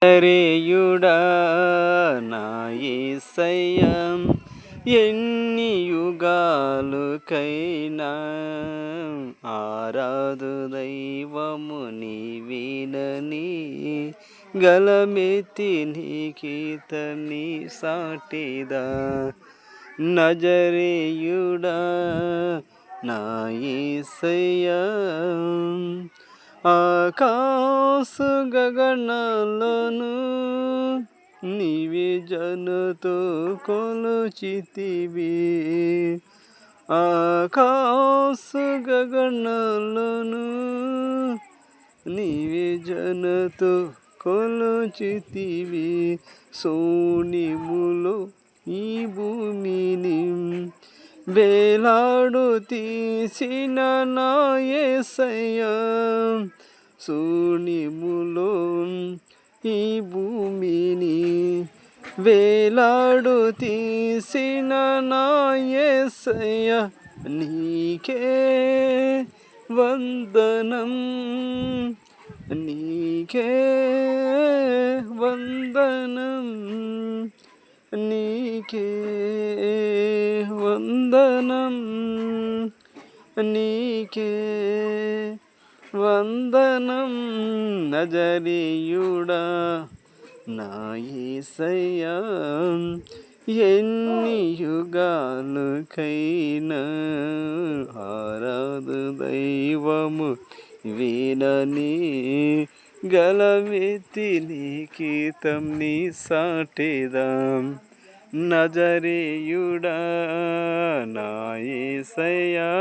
నజరేయుడా నా యేసయ్యా, ఎన్ని యుగాలుకైనా ఆరాధు దైవము నీవినని గలమెత్తి నీ కీర్తని సాటిదా. నజరేయుడా నా యేసయ్యా, ఆకాశ గగనాలను నీవే జనతో కొలుచితివి. ఆకాశ గగనాలను నీవే జనతో కొలుచితివి. శూన్యములో ఈ భూమిని వేలాడు తీసిన నా యేసయ్యా, శూన్యములో ఈ భూమిని వేలాడు తీసిన నా యేసయ్యా, నీకే వందనం, నీకే వందనం, నీకే వందనం, నీకే వందనం. నజరేయుడా నా యేసయ్యా, ఎన్ని యుగాలుకైనా ఆరాధు దైవము వినని గలమెత్తి నీ కీర్తం నీ సాటిదాం. నజరేయుడా నా యేసయ్యా.